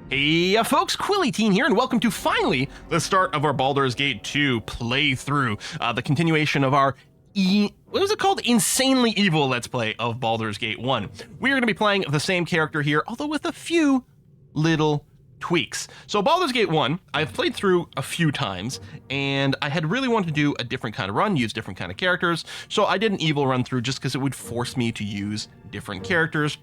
Hey folks, Quilly here, and welcome to finally the start of our Baldur's Gate 2 playthrough, the continuation of our what was it called? Insanely Evil Let's Play of Baldur's Gate 1. We are going to be playing the same character here, although with a few little tweaks. So Baldur's Gate 1, I've played through a few times, and I had really wanted to do a different kind of run, use different kind of characters, so I did an evil run through just because it would force me to use different characters.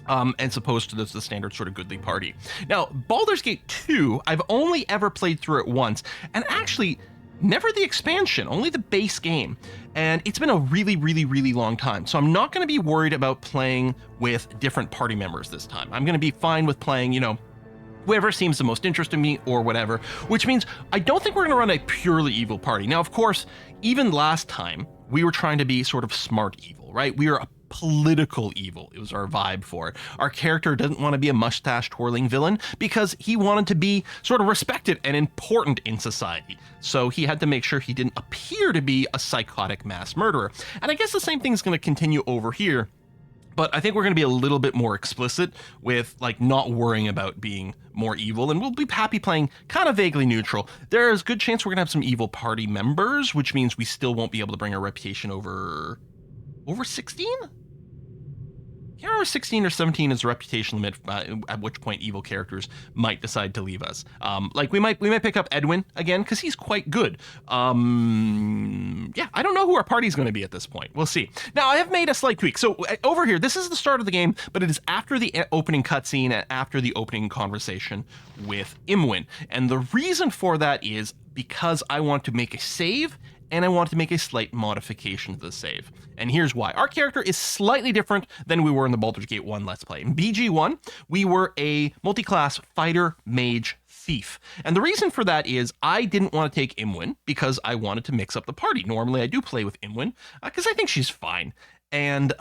As opposed to the standard sort of goodly party. Now, Baldur's Gate 2, I've only ever played through it once, and actually never the expansion, only the base game. And it's been a really, really, really long time. So I'm not going to be worried about playing with different party members this time. I'm going to be fine with playing, whoever seems the most interesting to me or whatever, which means I don't think we're going to run a purely evil party. Now, of course, even last time, we were trying to be sort of smart evil, right? We were a political evil. It was our vibe for it. Our character doesn't want to be a mustache twirling villain because he wanted to be sort of respected and important in society. So he had to make sure he didn't appear to be a psychotic mass murderer. And I guess the same thing is going to continue over here. But I think we're going to be a little bit more explicit with not worrying about being more evil, and we'll be happy playing kind of vaguely neutral. There's a good chance we're going to have some evil party members, which means we still won't be able to bring our reputation over 16? I can't remember 16 or 17 is the reputation limit, at which point evil characters might decide to leave us. We might pick up Edwin again because he's quite good. Yeah, I don't know who our party's going to be at this point. We'll see. Now I have made a slight tweak. So over here, this is the start of the game, but it is after the opening cutscene and after the opening conversation with Imwin. And the reason for that is because I want to make a save, and I want to make a slight modification to the save. And here's why. Our character is slightly different than we were in the Baldur's Gate 1 Let's Play. In BG1, we were a multi-class fighter, mage, thief. And the reason for that is I didn't want to take Imwin because I wanted to mix up the party. Normally I do play with Imwin because I think she's fine. And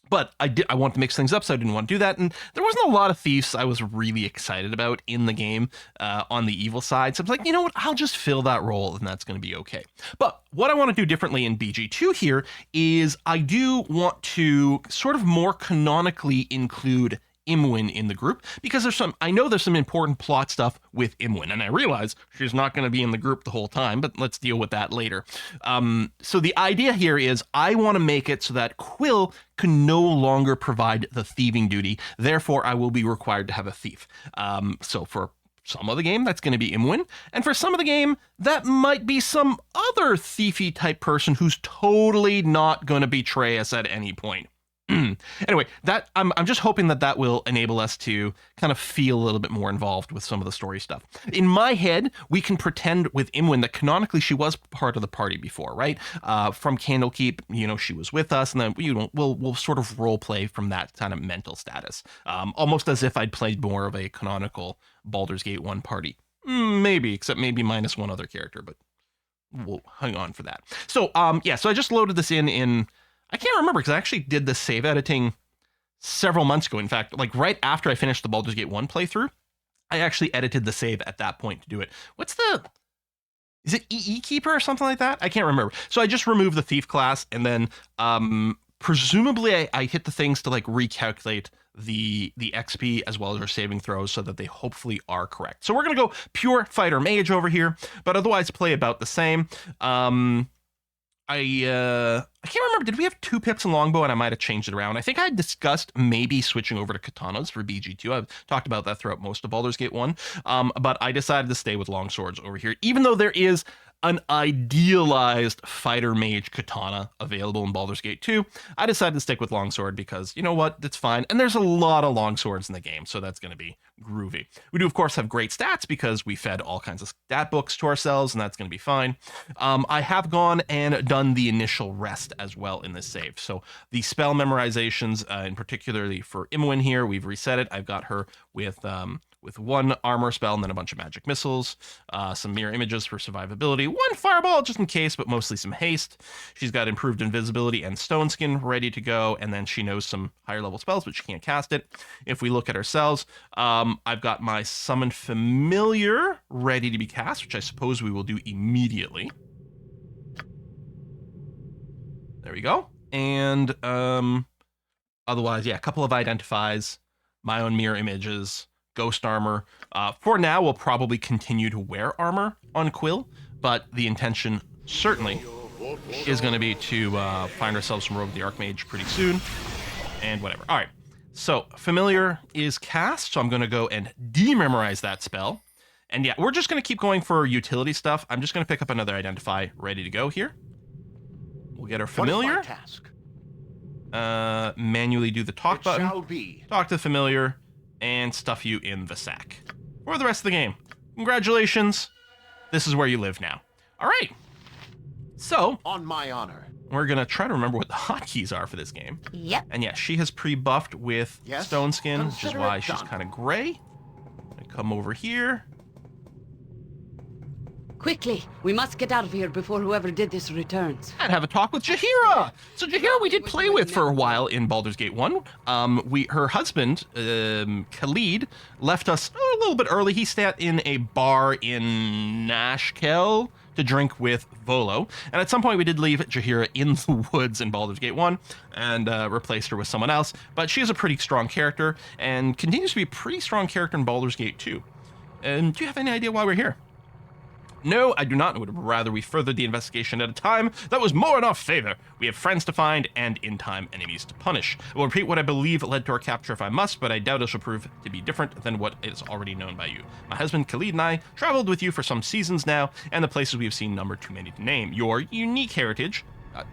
but I want to mix things up, so I didn't want to do that. And there wasn't a lot of thieves I was really excited about in the game on the evil side. So I was like, you know what? I'll just fill that role, and that's going to be okay. But what I want to do differently in BG2 here is I do want to sort of more canonically include Imwin in the group, because I know there's some important plot stuff with Imwin, and I realize she's not going to be in the group the whole time, but let's deal with that later. So the idea here is I want to make it so that Quill can no longer provide the thieving duty, therefore I will be required to have a thief. So for some of the game, that's going to be Imwin, and for some of the game, that might be some other thiefy type person who's totally not going to betray us at any point. Anyway, that I'm just hoping that will enable us to kind of feel a little bit more involved with some of the story stuff. In my head, we can pretend with Imwin that canonically she was part of the party before, right? From Candlekeep, she was with us, and then we'll sort of role play from that kind of mental status, almost as if I'd played more of a canonical Baldur's Gate 1 party. Maybe, except maybe minus one other character, but we'll hang on for that. So so I just loaded this in. I can't remember because I actually did the save editing several months ago. In fact, right after I finished the Baldur's Gate 1 playthrough, I actually edited the save at that point to do it. Is it EE Keeper or something like that? I can't remember. So I just removed the thief class, and then presumably I hit the things to recalculate the XP as well as our saving throws so that they hopefully are correct. So we're going to go pure fighter mage over here, but otherwise play about the same. I can't remember, did we have 2 pips and longbow, and I might have changed it around. I think I discussed maybe switching over to katanas for BG2. I've talked about that throughout most of Baldur's Gate 1, but I decided to stay with longswords over here, even though there is an idealized fighter mage katana available in Baldur's Gate 2. I decided to stick with longsword because, you know what, that's fine. And there's a lot of longswords in the game, so that's going to be groovy. We do, of course, have great stats because we fed all kinds of stat books to ourselves, and that's going to be fine. I have gone and done the initial rest as well in this save. So the spell memorizations, in particularly for Imwin here, we've reset it. I've got her with 1 armor spell and then a bunch of magic missiles, some mirror images for survivability, 1 fireball just in case, but mostly some haste. She's got improved invisibility and stone skin ready to go, and then she knows some higher level spells, but she can't cast it. If we look at ourselves, I've got my summon familiar ready to be cast, which I suppose we will do immediately. There we go. And otherwise, yeah, a couple of identifies, my own mirror images, ghost armor. For now, we'll probably continue to wear armor on Quill, but the intention certainly is going to be to find ourselves some Rogue the Archmage pretty soon, and whatever. All right, so Familiar is cast, so I'm going to go and dememorize that spell. And yeah, we're just going to keep going for utility stuff. I'm just going to pick up another Identify ready to go here. We'll get our Familiar. What is my task? Manually do the talk It button, shall be. talk to the Familiar, and stuff you in the sack for the rest of the game. Congratulations. This is where you live now. All right. So, On my honor. we're going to try to remember what the hotkeys are for this game. Yep. And yeah, she has pre-buffed with Yes, Stone Skin, which is consider why it she's done. kind of gray. I come over here. Quickly, we must get out of here before whoever did this returns. And have a talk with Jaheira. So Jaheira we did play with for a while in Baldur's Gate 1. Her husband, Khalid, left us a little bit early. He sat in a bar in Nashkel to drink with Volo. And at some point we did leave Jaheira in the woods in Baldur's Gate 1 and replaced her with someone else. But she is a pretty strong character and continues to be a pretty strong character in Baldur's Gate 2. Do you have any idea why we're here? No, I do not. Would rather we furthered the investigation at a time that was more in our favor. We have friends to find and in-time enemies to punish. I will repeat what I believe led to our capture if I must, but I doubt it shall prove to be different than what is already known by you. My husband Khalid and I traveled with you for some seasons now, and the places we have seen number too many to name. Your unique heritage,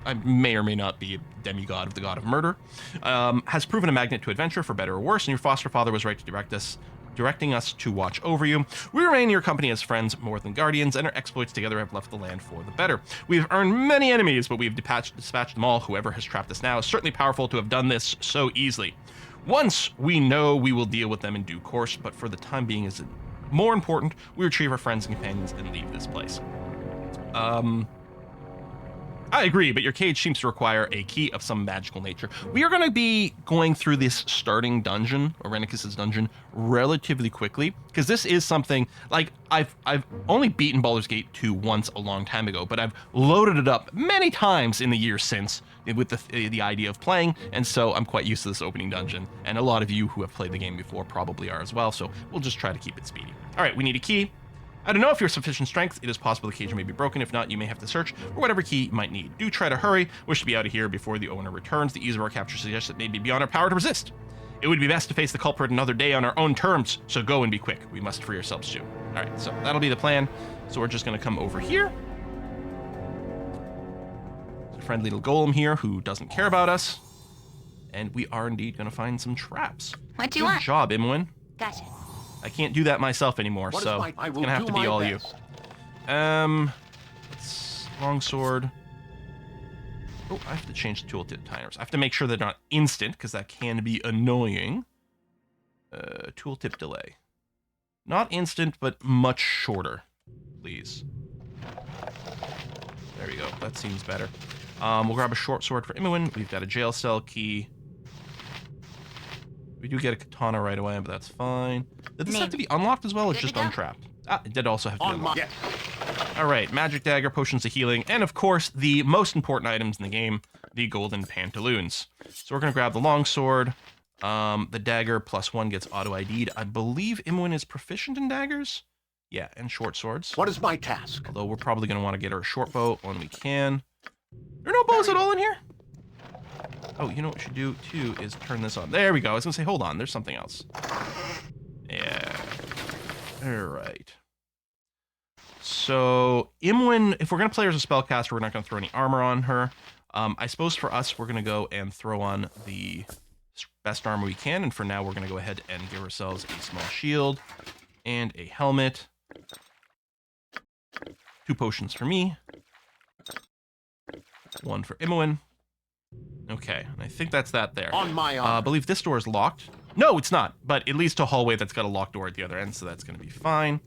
I may or may not be a demigod of the god of murder, has proven a magnet to adventure for better or worse, and your foster father was right to directing us to watch over you. We remain in your company as friends more than guardians, and our exploits together have left the land for the better. We have earned many enemies, but we have dispatched them all. Whoever has trapped us now is certainly powerful to have done this so easily. Once we know, we will deal with them in due course, but for the time being is more important, we retrieve our friends and companions and leave this place. I agree, but your cage seems to require a key of some magical nature. We are going to be going through this starting dungeon, Orenicus's dungeon, relatively quickly, because this is something, like, I've only beaten Baldur's Gate 2 once a long time ago, but I've loaded it up many times in the years since with the idea of playing, and so I'm quite used to this opening dungeon, and a lot of you who have played the game before probably are as well, so we'll just try to keep it speedy. All right, we need a key. I don't know if you have sufficient strength. It is possible the cage may be broken. If not, you may have to search for whatever key you might need. Do try to hurry. Wish to be out of here before the owner returns. The ease of our capture suggests it may be beyond our power to resist. It would be best to face the culprit another day on our own terms, so go and be quick. We must free ourselves soon. All right, so that'll be the plan. So we're just going to come over here. There's a friendly little golem here who doesn't care about us. And we are indeed going to find some traps. What do you Good want? job, Imwin. Gotcha. I can't do that myself anymore, What is so my- I it's will gonna have do to be my all best. you. Longsword. Oh, I have to change the tooltip timers. I have to make sure they're not instant, because that can be annoying. Tooltip delay. Not instant, but much shorter, please. There we go. That seems better. We'll grab a short sword for Imwin. We've got a jail cell key. We do get a katana right away, but that's fine. Did this have to be unlocked as well, or Good just to go. untrapped? Ah, it did also have to be On my. unlocked. Yes. All right, magic dagger, potions of healing, and of course, the most important items in the game, the golden pantaloons. So we're going to grab the longsword. The dagger +1 gets auto-ID'd. I believe Imwin is proficient in daggers. Yeah, and short swords. What is my task? Although we're probably going to want to get her a short bow when we can. There are no bows at all in here? Oh, you know what we should do, too, is turn this on. There we go. I was going to say, hold on. There's something else. Yeah. All right. So, Imwin, if we're going to play her as a spellcaster, we're not going to throw any armor on her. I suppose for us, we're going to go and throw on the best armor we can. And for now, we're going to go ahead and give ourselves a small shield and a helmet. 2 potions for me. 1 for Imwin. Okay, and I think that's that there. On my I honor. believe this door is locked. No, it's not, but it leads to a hallway that's got a locked door at the other end, so that's going to be fine.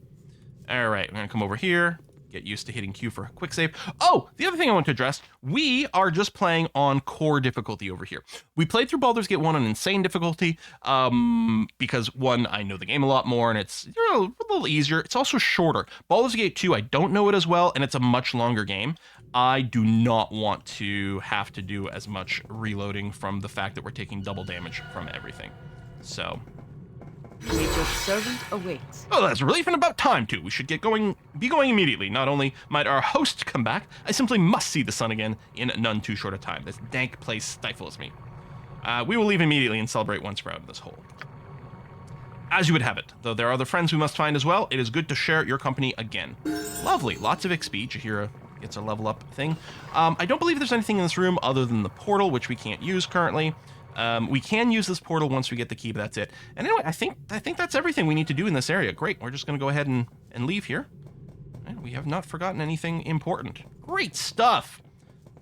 All right, we're going to come over here, get used to hitting Q for a quick save. Oh, the other thing I want to address, we are just playing on core difficulty over here. We played through Baldur's Gate 1 on insane difficulty, because, one, I know the game a lot more, and it's a little easier. It's also shorter. Baldur's Gate 2, I don't know it as well, and it's a much longer game. I do not want to have to do as much reloading from the fact that we're taking double damage from everything. So, Nature's servant awaits. Oh, that's relief and about time, too. We should be going immediately. Not only might our host come back, I simply must see the sun again in none too short a time. This dank place stifles me. We will leave immediately and celebrate once we're out of this hole. As you would have it, though there are other friends we must find as well, it is good to share your company again. Lovely. Lots of XP. Jaheira gets a level up thing. I don't believe there's anything in this room other than the portal, which we can't use currently. We can use this portal once we get the key, but that's it. And anyway, I think that's everything we need to do in this area. Great. We're just going to go ahead and leave here. And we have not forgotten anything important. Great stuff.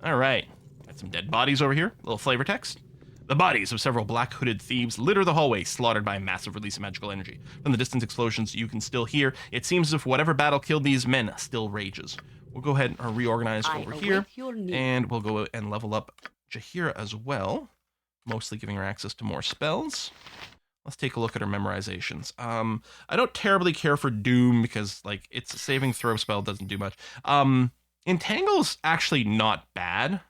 All right. Got some dead bodies over here. A little flavor text. The bodies of several black hooded thieves litter the hallway, slaughtered by a massive release of magical energy. From the distant explosions you can still hear, it seems as if whatever battle killed these men still rages. We'll go ahead and reorganize over here, and we'll go and level up Jaheira as well, mostly giving her access to more spells. Let's take a look at her memorizations. I don't terribly care for Doom because, like, it's a saving throw spell, doesn't do much. Entangle's actually not bad.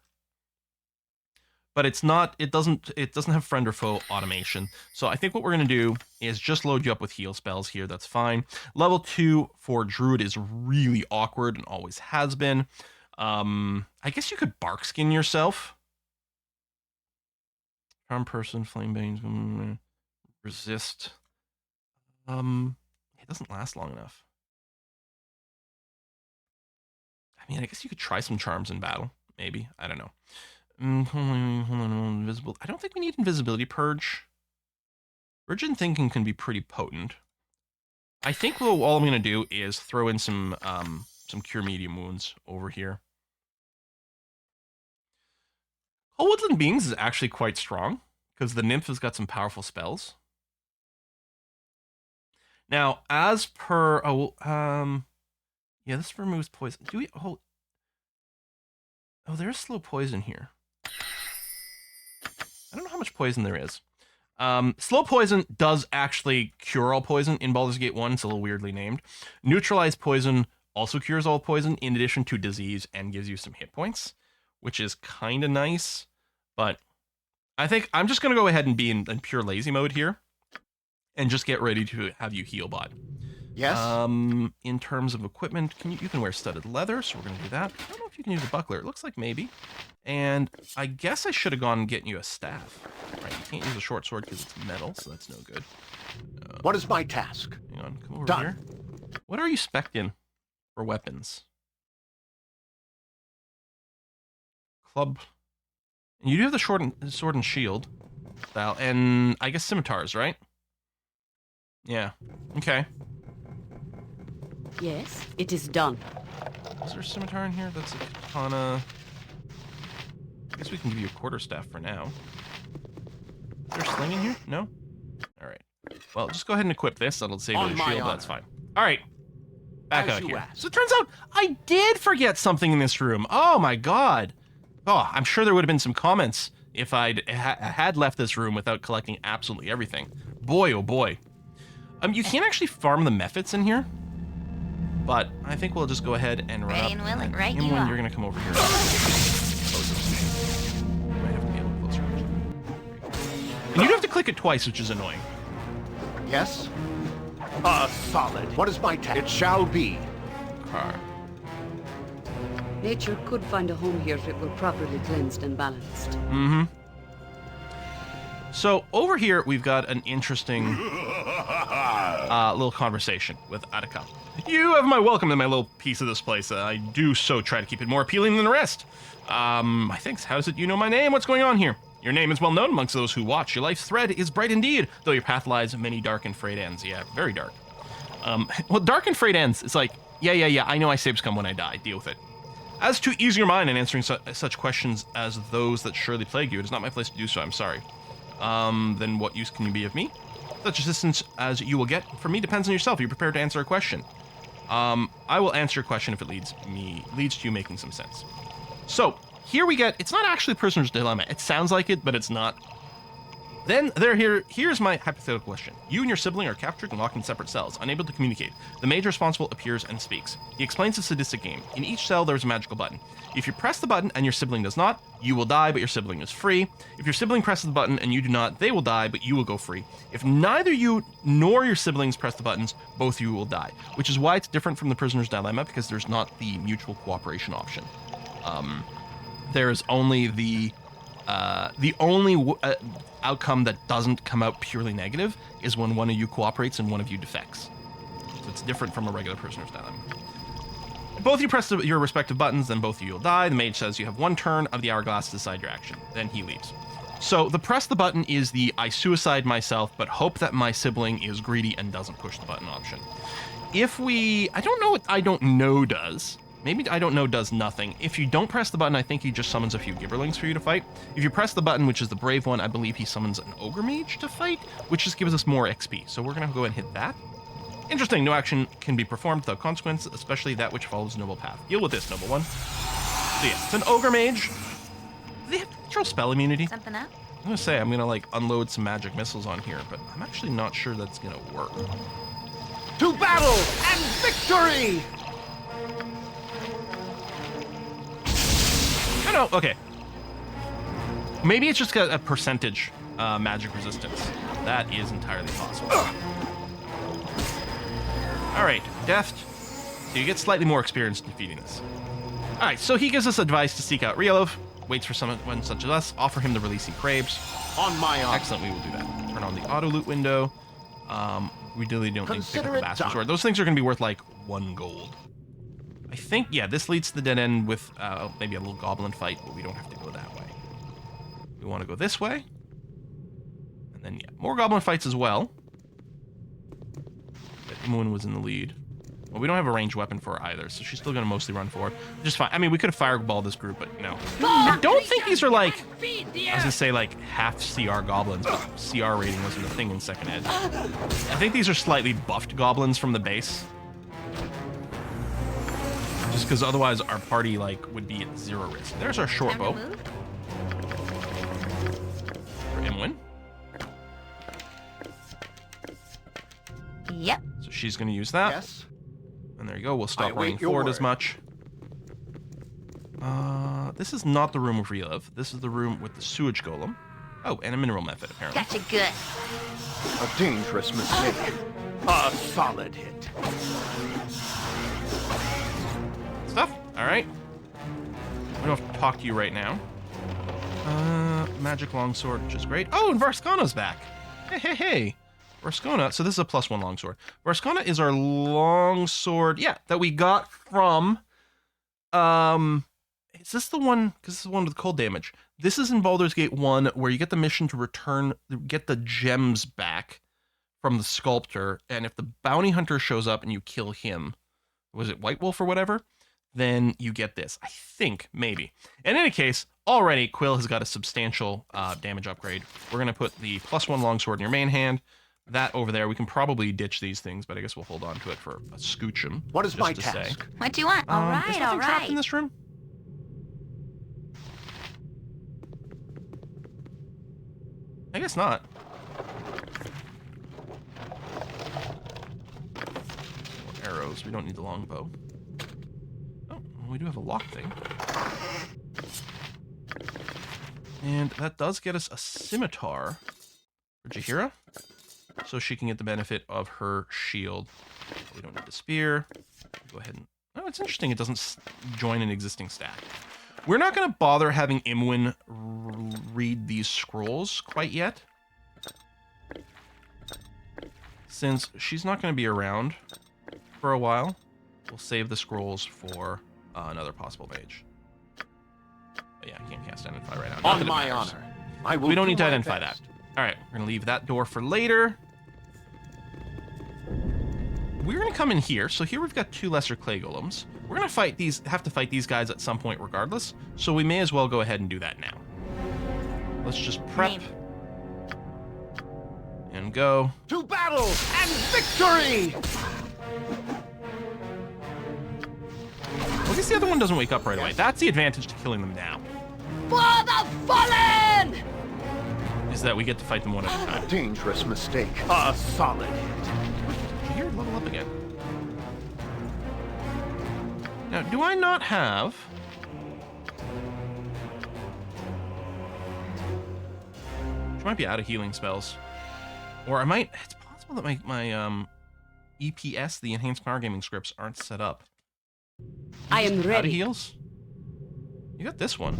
But it doesn't have friend or foe automation. So I think what we're going to do is just load you up with heal spells here. That's fine. Level 2 for Druid is really awkward and always has been. I guess you could bark skin yourself. Charm person, flame bangs, resist. It doesn't last long enough. I mean, I guess you could try some charms in battle. Maybe. I don't know. Hold on, invisible. I don't think we need invisibility purge. Virgin thinking can be pretty potent. I think all I'm gonna do is throw in some cure medium wounds over here. Oh, Woodland Beings is actually quite strong because the nymph has got some powerful spells. Now, as per yeah, this removes poison. Do we? Oh, there's slow poison here. I don't know how much poison there is. Slow poison does actually cure all poison in Baldur's Gate 1. It's a little weirdly named. Neutralize poison also cures all poison in addition to disease and gives you some hit points, which is kind of nice. But I think I'm just going to go ahead and be in pure lazy mode here and just get ready to have you heal bot. Yes. In terms of equipment, you can wear studded leather, so we're going to do that. I don't know if you can use a buckler. It looks like maybe. And I guess I should have gone and getting you a staff. Right, you can't use a short sword because it's metal, so that's no good. What is my task? Hang on, come over Done. here. What are you spec'ing for weapons? Club. And you do have the sword and shield style, and I guess scimitars, right? Yeah. Okay. Yes, it is done. Is there a scimitar in here? That's a katana. I guess we can give you a quarterstaff for now. Is there a sling in here? No? Alright. Well, just go ahead and equip this. That'll save you the shield. That's fine. Alright. Back out here. So it turns out I did forget something in this room. Oh my god. Oh, I'm sure there would have been some comments if I'd had left this room without collecting absolutely everything. Boy, oh boy. You can't actually farm the mephits in here. But I think we'll just go ahead and run Ready up. and willing, right? Imwin, you're gonna come over here. Might have to be a little closer. And you do have to click it twice, which is annoying. Yes. Solid. What is my task? It shall be. Car. Nature could find a home here if it were properly cleansed and balanced. Mm-hmm. So over here, we've got an interesting little conversation with Aataqah. You have my welcome in my little piece of this place. I do so try to keep it more appealing than the rest. My thanks. How is it you know my name? What's going on here? Your name is well known amongst those who watch. Your life's thread is bright indeed, though your path lies many dark and frayed ends. Yeah, very dark. Well, dark and frayed ends. It's like, yeah. I know I saves come when I die. Deal with it. As to ease your mind in answering such questions as those that surely plague you, it is not my place to do so. I'm sorry. Then what use can you be of me? Such assistance as you will get from me depends on yourself. Are you prepared to answer a question? I will answer your question if it leads to you making some sense. So here we get, it's not actually prisoner's dilemma. It sounds like it, but it's not. Then here's my hypothetical question. You and your sibling are captured and locked in separate cells, unable to communicate. The mage responsible appears and speaks. He explains the sadistic game. In each cell, there's a magical button. If you press the button and your sibling does not, you will die, but your sibling is free. If your sibling presses the button and you do not, they will die, but you will go free. If neither you nor your siblings press the buttons, both of you will die, which is why it's different from the prisoner's dilemma, because there's not the mutual cooperation option. There is only the only outcome that doesn't come out purely negative is when one of you cooperates and one of you defects. So it's different from a regular prisoner's dilemma. If both of you press your respective buttons, then both of you will die. The mage says you have 1 turn of the hourglass to decide your action. Then he leaves. So the press the button is the I suicide myself, but hope that my sibling is greedy and doesn't push the button option. I don't know what I don't know does. Maybe I don't know does nothing. If you don't press the button, I think he just summons a few gibberlings for you to fight. If you press the button, which is the brave one, I believe he summons an ogre mage to fight, which just gives us more XP. So we're going to go ahead and hit that. Interesting, no action can be performed without consequence, especially that which follows a noble path. Deal with this, noble one. So yeah, it's an ogre mage. Do they have natural spell immunity? Something up? I'm going to say I'm going to like unload some magic missiles on here, but I'm actually not sure that's going to work. To battle and victory! I know, okay. Maybe it's just got a percentage magic resistance. That is entirely possible. Alright, deft. So you get slightly more experience defeating this. Alright, so he gives us advice to seek out Rielev, waits for someone such as us, offer him the release he craves. On my honor. Excellent, we will do that. Turn on the auto loot window. We really don't need to pick up the bastard sword. Those things are going to be worth like 1 gold. I think, yeah, this leads to the dead end with maybe a little goblin fight, but we don't have to go that way. We want to go this way. And then, yeah, more goblin fights as well. But Imoen was in the lead. Well, we don't have a ranged weapon for her either, so she's still going to mostly run forward. Just fine. I mean, we could have fireballed this group, but no. I don't think these are like, I was going to say like half CR goblins, but CR rating wasn't a thing in second ed. I think these are slightly buffed goblins from the base. Just because otherwise our party like would be at 0 risk. There's our short bow. For Imoen. Yep. So she's going to use that. Yes. And there you go. We'll stop I running await your forward word. as much. This is not the room of Rielev. This is the room with the sewage golem. Oh, and a mineral method apparently. Gotcha good. A dangerous mistake. A solid hit. Stuff. All right. We don't have to talk to you right now. Magic longsword, which is great. Oh, and Varskana's back. Hey. Varskana. So this is a +1 longsword. Varskana is our longsword. Yeah, that we got from. Is this the one? Because this is the one with cold damage. This is in Baldur's Gate 1, where you get the mission to get the gems back from the sculptor, and if the bounty hunter shows up and you kill him, was it White Wolf or whatever? Then you get this. I think, maybe. In any case, already Quill has got a substantial damage upgrade. We're going to put the +1 longsword in your main hand. That over there, we can probably ditch these things, but I guess we'll hold on to it for a scoochum. What is just my to task? say. What do you want? All Is right, nothing all trapped in right. this room? I guess not. Arrows. We don't need the longbow. Oh, we do have a lock thing. And that does get us a scimitar for Jaheira, so she can get the benefit of her shield. We don't need the spear. Go ahead and... Oh, it's interesting. It doesn't join an existing stack. We're not going to bother having Imoen read these scrolls quite yet, since she's not going to be around for a while. We'll save the scrolls for another possible mage. But yeah, I can't cast Identify right now. Not that On it my matters. honor. I will We don't do need to my identify best. that. All right, we're going to leave that door for later. We're going to come in here. So here we've got 2 lesser clay golems. We're going to have to fight these guys at some point regardless, so we may as well go ahead and do that now. Let's just prep Name. and go. To battle and victory! Well, I guess the other one doesn't wake up right away. That's the advantage to killing them now. For the fallen! is that we get to fight them one at a time. Dangerous mistake. A solid hit. Here, level up again. Now, do I not have... Which might be out of healing spells. Or I might... It's possible that my EPS, the Enhanced Power Gaming scripts, aren't set up. I am Out of ready. heals? You got this one.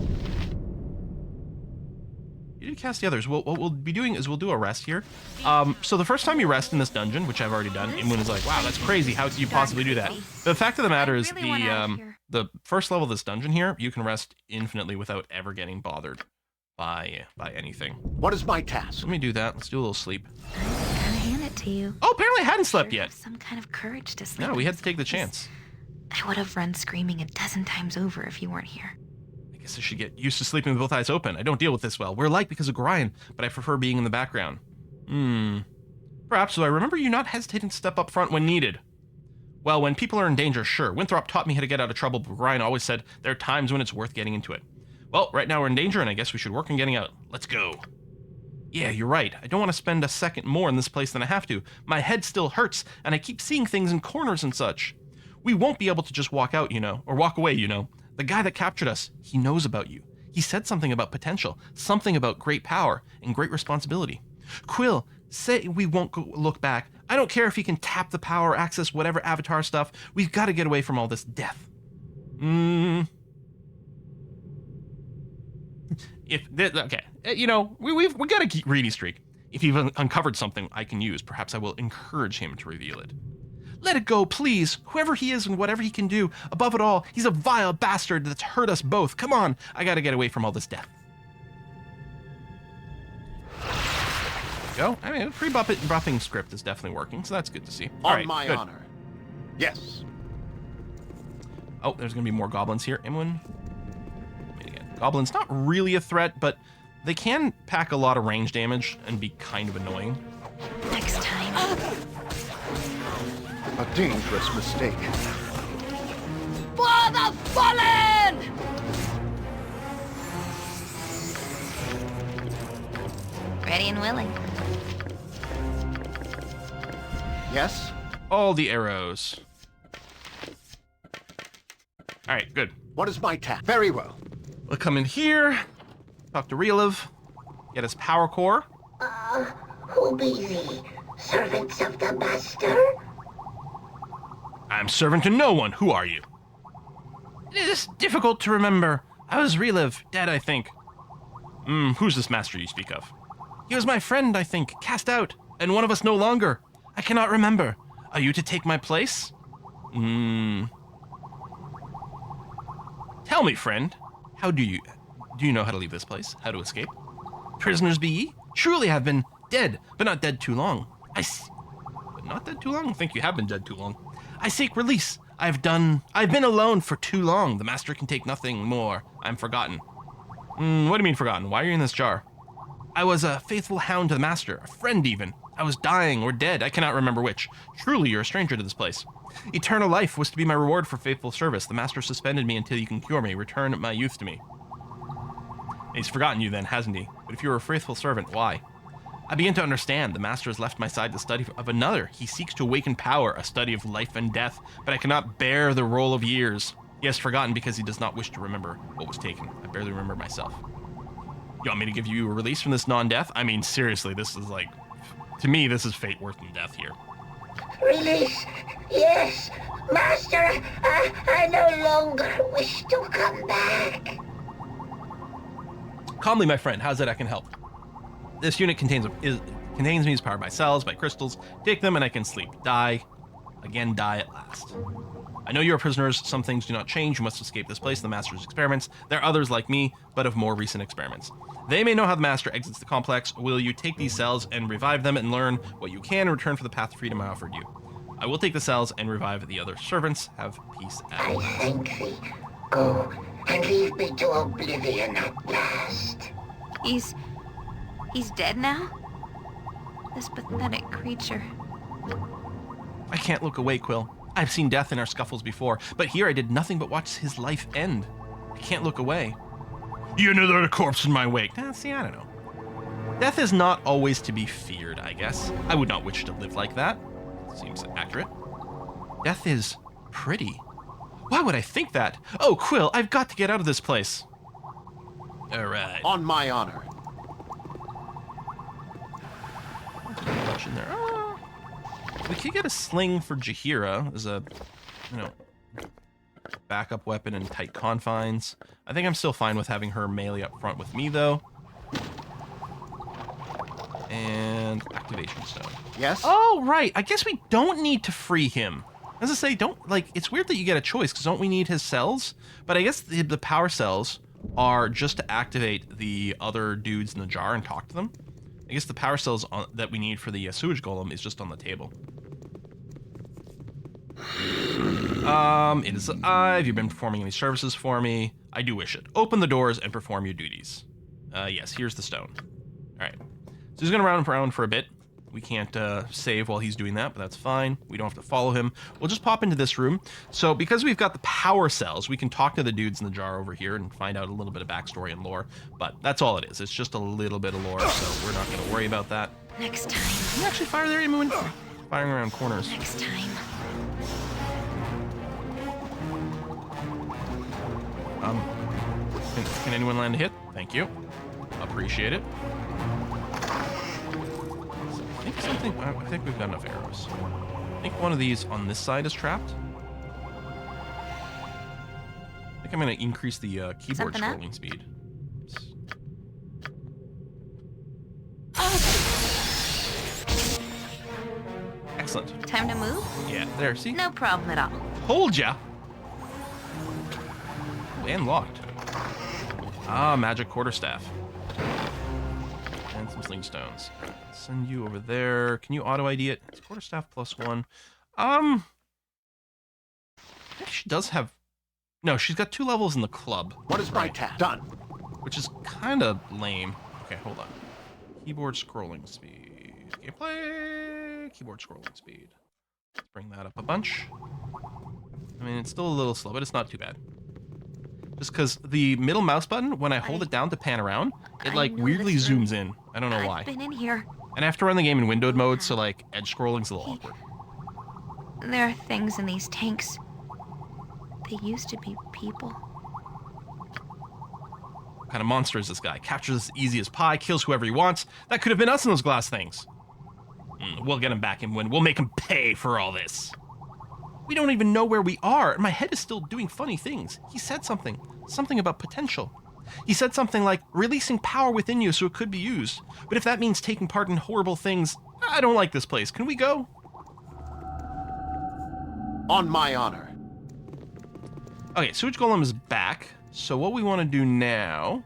You did cast the others. What we'll be doing is we'll do a rest here. So the first time you rest in this dungeon, which I've already done, Imwin is like, wow, that's crazy. How could you possibly do that? But the fact of the matter is the first level of this dungeon here, you can rest infinitely without ever getting bothered by anything. What is my task? Let me do that. Let's do a little sleep. I'm gonna hand it to you. Oh, apparently I hadn't slept Sure yet. have some kind of courage to sleep. No, we in had this to take the place. chance. I would have run screaming a dozen times over if you weren't here. I guess I should get used to sleeping with both eyes open. I don't deal with this well. We're alike because of Gorion, but I prefer being in the background. Perhaps, though I remember you not hesitating to step up front when needed. Well, when people are in danger, sure. Winthrop taught me how to get out of trouble, but Gorion always said there are times when it's worth getting into it. Well, right now we're in danger, and I guess we should work on getting out. Let's go. Yeah, you're right. I don't want to spend a second more in this place than I have to. My head still hurts, and I keep seeing things in corners and such. We won't be able to just walk out, or walk away, The guy that captured us, he knows about you. He said something about potential, something about great power and great responsibility. Quill, say we won't look back. I don't care if he can tap the power, access whatever avatar stuff. We've got to get away from all this death. Okay, we've got to keep greedy streak. If you've uncovered something I can use, perhaps I will encourage him to reveal it. Let it go, please. Whoever he is and whatever he can do. Above it all, he's a vile bastard that's hurt us both. Come on, I gotta get away from all this death. Go. I mean, pre-buffing script is definitely working, so that's good to see. All On right, my good. honor. Yes. Oh, there's gonna be more goblins here. Imwin. Goblins, not really a threat, but they can pack a lot of range damage and be kind of annoying. Next time. A dangerous mistake. For the fallen! Ready and willing. Yes? All the arrows. All right, good. What is my task? Very well. We'll come in here, talk to Rielev, get his power core. Who be thee? Servants of the Master? I'm servant to no one. Who are you? It is difficult to remember. I was Rielev, dead, I think. Who's this master you speak of? He was my friend, I think, cast out, and one of us no longer. I cannot remember. Are you to take my place? Tell me, friend. How do you know how to leave this place? How to escape? Prisoners be ye? Truly have been dead, but not dead too long. But not dead too long? I think you have been dead too long. I seek release. I've been alone for too long. The master can take nothing more. I'm forgotten. What do you mean forgotten? Why are you in this jar? I was a faithful hound to the master, a friend even. I was dying or dead, I cannot remember which. Truly, you're a stranger to this place. Eternal life was to be my reward for faithful service. The master suspended me until you can cure me, return my youth to me. He's forgotten you then, hasn't he? But if you were a faithful servant, why? I begin to understand. The master has left my side the study of another. He seeks to awaken power, a study of life and death, but I cannot bear the roll of years. He has forgotten because he does not wish to remember what was taken. I barely remember myself. You want me to give you a release from this non-death? I mean, seriously, this is like... To me, this is fate worse than death here. Release! Yes! Master, I no longer wish to come back. Calmly, my friend. How's that I can help? This unit contains me is powered by cells, by crystals. Take them and I can sleep. Die. Again, die at last. I know you are prisoners. Some things do not change. You must escape this place, the Master's experiments. There are others like me, but of more recent experiments. They may know how the Master exits the complex. Will you take these cells and revive them and learn what you can in return for the path to freedom I offered you? I will take the cells and revive the other servants. Have peace at I last. thank thee. Go and leave me to oblivion at last. He's dead now? This pathetic creature. I can't look away, Quill. I've seen death in our scuffles before, but here I did nothing but watch his life end. I can't look away. You know there's a corpse in my wake. See, I don't know. Death is not always to be feared, I guess. I would not wish to live like that. Seems accurate. Death is pretty. Why would I think that? Oh, Quill, I've got to get out of this place. All right. On my honor. Much in there. Oh. We could get a sling for Jaheira as a, backup weapon in tight confines. I think I'm still fine with having her melee up front with me, though. And activation stone. Yes? Oh, right. I guess we don't need to free him. As I say, it's weird that you get a choice, because don't we need his cells? But I guess the power cells are just to activate the other dudes in the jar and talk to them. I guess the power cells that we need for the sewage golem is just on the table. It is have you been performing any services for me? I do wish it. Open the doors and perform your duties. Yes, here's the stone. All right. So he's going to round around for a bit. We can't save while he's doing that, but that's fine. We don't have to follow him. We'll just pop into this room. So because we've got the power cells, we can talk to the dudes in the jar over here and find out a little bit of backstory and lore. But that's all it is. It's just a little bit of lore, so we're not going to worry about that. Next time. Can you actually fire there, Eamon? Firing around corners. Next time. Can anyone land a hit? Thank you. Appreciate it. I think we've got enough arrows. I think one of these on this side is trapped. I think I'm going to increase the keyboard scrolling speed. Excellent. Time to move? Yeah, there, see? No problem at all. Told ya! And locked. Ah, magic quarterstaff. And some sling stones. Send you over there. Can you auto ID it? It's quarterstaff +1. I think she does have... No, she's got 2 levels in the club. What is my task? Done. Which is kind of lame. Okay, hold on. Keyboard scrolling speed. Gameplay. Keyboard scrolling speed. Let's bring that up a bunch. I mean, it's still a little slow, but it's not too bad. Just because the middle mouse button, when I hold it down to pan around, it like weirdly zooms in. I don't know why. I've been in here. And I have to run the game in windowed mode, so like edge scrolling's a little awkward. There are things in these tanks. They used to be people. What kind of monster is this guy? Captures as easy as pie, kills whoever he wants. That could have been us in those glass things. We'll get him back and win. We'll make him pay for all this. We don't even know where we are, and my head is still doing funny things. He said something about potential. He said something like releasing power within you so it could be used. But if that means taking part in horrible things, I don't like this place. Can we go? On my honor. Okay, Sewage Golem is back. So what we want to do now,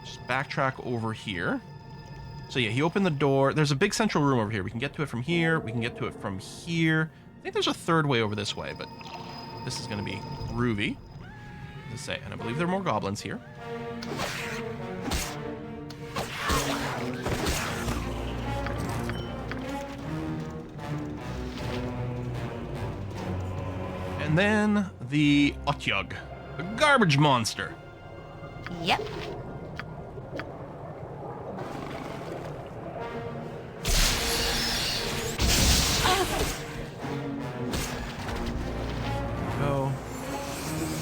just backtrack over here. So yeah, he opened the door. There's a big central room over here. We can get to it from here. We can get to it from here. I think there's a third way over this way, but this is going to be groovy. Let's say, and I believe there are more goblins here. And then the Aataqah, the garbage monster. Yep. Go.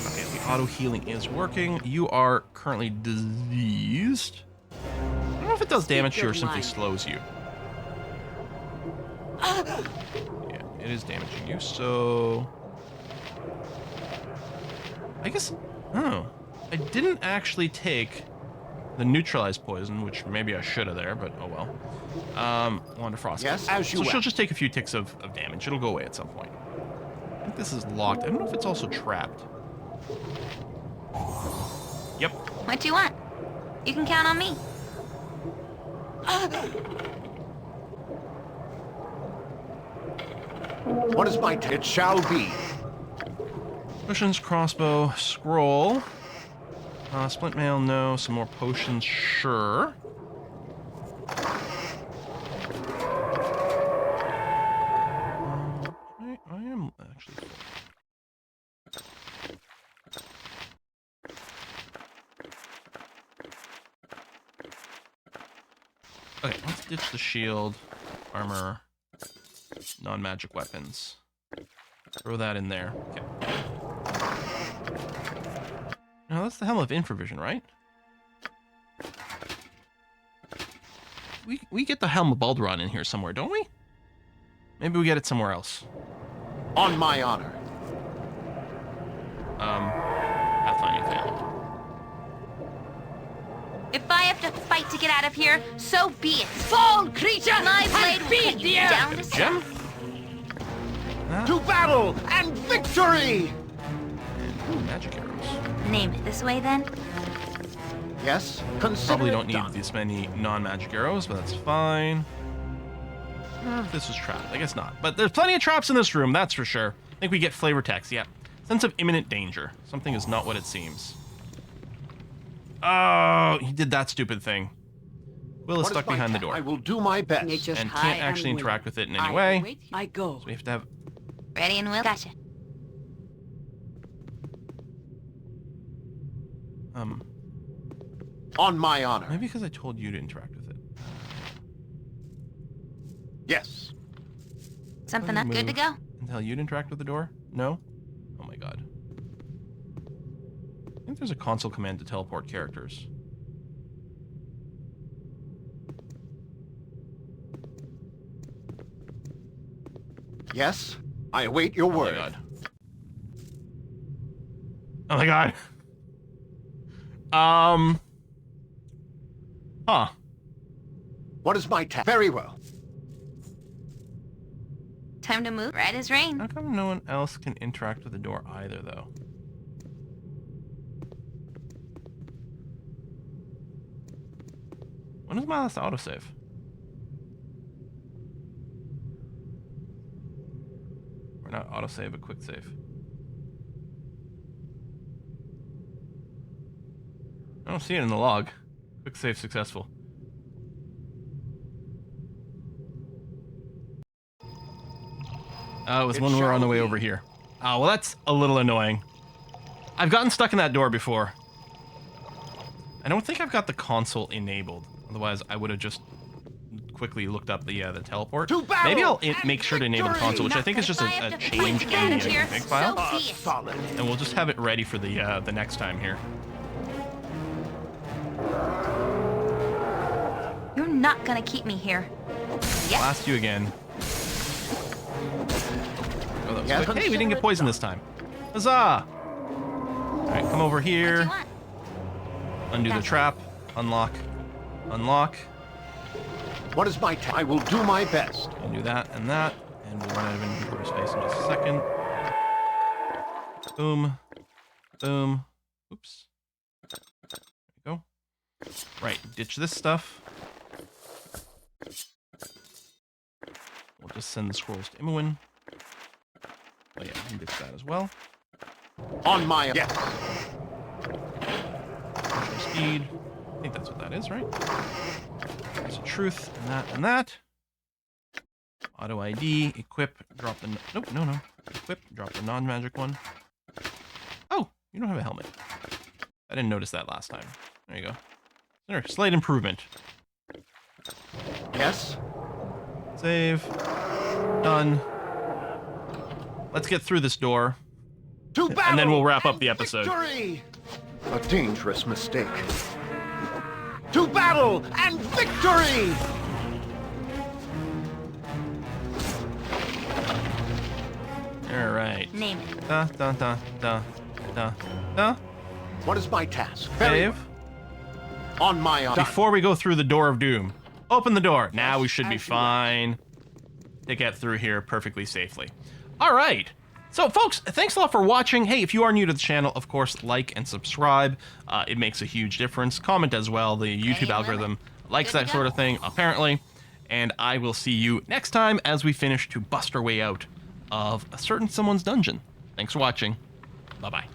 Okay, the auto healing is working. You are currently diseased. I don't know if it does damage to you or simply slows you. Yeah, it is damaging you, so... I guess... Oh. I didn't actually take the neutralized poison, which maybe I should have there, but oh well. Wand of Frost. Yes, as you So she'll will. just take a few ticks of damage. It'll go away at some point. I think this is locked. I don't know if it's also trapped. Yep. What you want? You can count on me. What is my task? It shall be. Potions, crossbow, scroll. Splint mail, no. Some more potions, sure. I am actually... Okay, let's ditch the shield, armor, non-magic weapons. Throw that in there. Okay. Now that's the Helm of Infravision, right? We get the Helm of Baldur in here somewhere, don't we? Maybe we get it somewhere else. On my honor. Pathfinding failed. If I have to fight to get out of here, so be it. Fall, creature! My blade will beat cut you the earth! down to Gem? To battle and victory! Ooh, magic arrows. Name it this way, then. Yes, consider Probably it don't need done. this many non-magic arrows, but that's fine. This was trapped. I guess not. But there's plenty of traps in this room, that's for sure. I think we get flavor text. Yeah. Sense of imminent danger. Something is not what it seems. Oh, he did that stupid thing. Will is What stuck my behind the task? door I will do my best. Nature's and high can't actually and interact with it in willing. any way. Wait, I go. So we have to have... Ready and will. Gotcha. On my honor. Maybe because I told you to interact with it. Yes. Something Let not me good to move go? And tell you to interact with the door? No? Oh my god. I think there's a console command to teleport characters. Yes. I await your Oh my word. god. Oh my god. Huh. What is my task? Very well. Time to move. Right as rain. How come no one else can interact with the door either, though? When is my last autosave? Or not autosave, but quick save. I don't see it in the log. Quick save successful. It was It when we were on the shall way be. over here. Oh, well, that's a little annoying. I've gotten stuck in that door before. I don't think I've got the console enabled. Otherwise, I would have just quickly looked up the teleport. To battle Maybe I'll and make sure to enable the victory! console, which I think is just If I a have to change fight to get out in of the here, config file. so be it. Solid. And we'll just have it ready for the next time here. You're not gonna keep me here. Yep. Blast you again. Oh, that was Yeah, quick. Hey, we didn't consider get it poisoned done. this time. Huzzah! Alright, come over What do here. you want? Undo the Gotcha. trap. Unlock. Unlock. What is my task? I will do my best. And do that and that. And we'll run out of inventory space in just a second. Boom. Boom. Oops. There we go. Right, ditch this stuff. We'll just send the scrolls to Imoen. Oh yeah, we can ditch that as well. On my yes. Control speed. I think that's what that is, right? There's a truth, and that, and that. Auto ID, equip, drop the... Nope, no. Equip, drop the non-magic one. Oh, you don't have a helmet. I didn't notice that last time. There you go. There, slight improvement. Yes. Save. Done. Let's get through this door. To battle then we'll wrap up and the episode. Victory! A dangerous mistake. To battle and victory! Alright. Name it. Da, da, da, da, da, da. What is my task? Very Save. on my honor. Before we go through the door of doom, open the door. Now we should be fine to get through here perfectly safely. All right. So, folks, thanks a lot for watching. Hey, if you are new to the channel, of course, like and subscribe. It makes a huge difference. Comment as well. The YouTube algorithm likes that sort of thing, apparently. And I will see you next time as we finish to bust our way out of a certain someone's dungeon. Thanks for watching. Bye-bye.